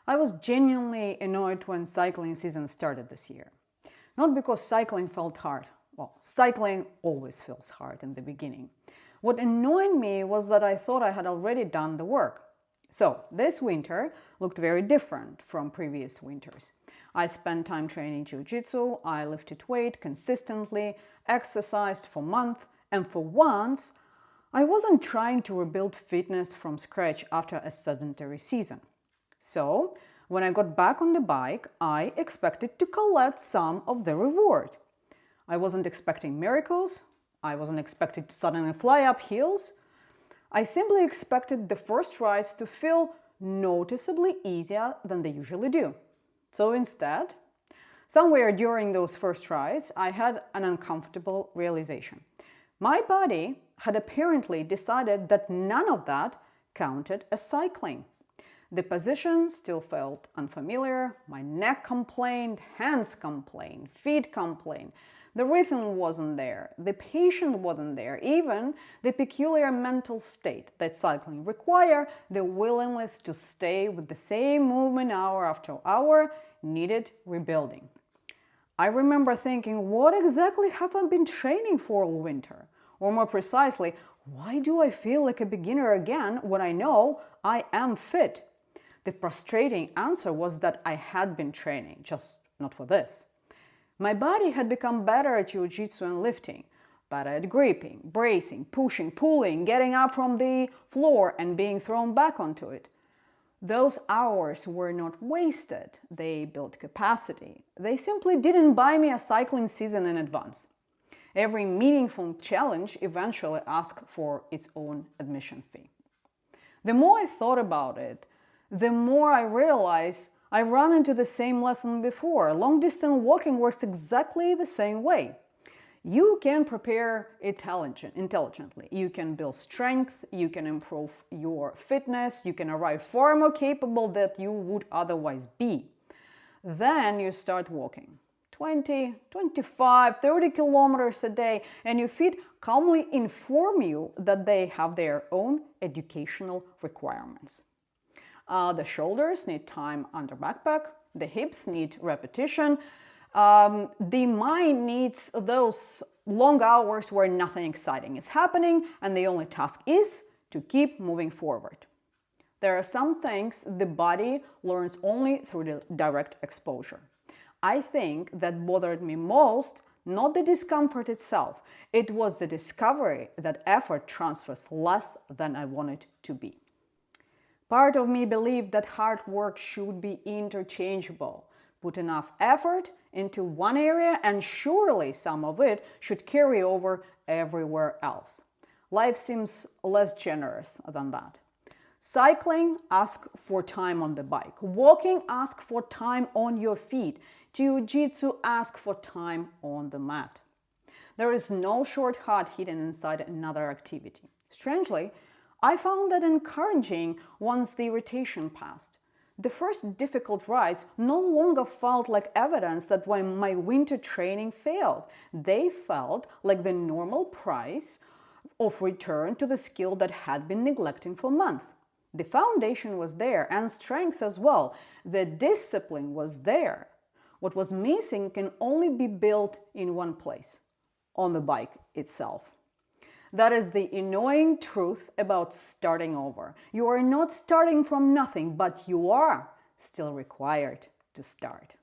I was genuinely annoyed when cycling season started this year. Not because cycling felt hard. Well, cycling always feels hard in the beginning. What annoyed me was that I thought I had already done the work. So, this winter looked very different from previous winters. I spent time training jiu-jitsu, I lifted weight consistently, exercised for months, and for once, I wasn't trying to rebuild fitness from scratch after a sedentary season. So, when I got back on the bike, I expected to collect some of the reward. I wasn't expecting miracles, I wasn't expecting to suddenly fly up hills. I simply expected the first rides to feel noticeably easier than they usually do. So instead, somewhere during those first rides, I had an uncomfortable realization. My body had apparently decided that none of that counted as cycling. The position still felt unfamiliar, my neck complained, hands complained, feet complained. The rhythm wasn't there, the patience wasn't there, even the peculiar mental state that cycling requires, the willingness to stay with the same movement hour after hour, needed rebuilding. I remember thinking, what exactly have I been training for all winter? Or more precisely, why do I feel like a beginner again when I know I am fit? The frustrating answer was that I had been training, just not for this. My body had become better at jiu-jitsu and lifting, better at gripping, bracing, pushing, pulling, getting up from the floor and being thrown back onto it. Those hours were not wasted, they built capacity. They simply didn't buy me a cycling season in advance. Every meaningful challenge eventually asks for its own admission fee. The more I thought about it, the more I realized I ran into the same lesson before. Long-distance walking works exactly the same way. You can prepare intelligently. You can build strength, you can improve your fitness, you can arrive far more capable than you would otherwise be. Then you start walking. 20, 25, 30 kilometers a day, and your feet calmly inform you that they have their own educational requirements. The shoulders need time under backpack, the hips need repetition, the mind needs those long hours where nothing exciting is happening and the only task is to keep moving forward. There are some things the body learns only through the direct exposure. I think that bothered me most, not the discomfort itself, it was the discovery that effort transfers less than I wanted to be. Part of me believed that hard work should be interchangeable. Put enough effort into one area and surely some of it should carry over everywhere else. Life seems less generous than that. Cycling asks for time on the bike. Walking asks for time on your feet. Jiu-jitsu asks for time on the mat. There is no shortcut hidden inside another activity. Strangely, I found that encouraging once the irritation passed. The first difficult rides no longer felt like evidence that my winter training failed. They felt like the normal price of return to the skill that had been neglecting for months. The foundation was there and strengths as well. The discipline was there. What was missing can only be built in one place, on the bike itself. That is the annoying truth about starting over. You are not starting from nothing, but you are still required to start.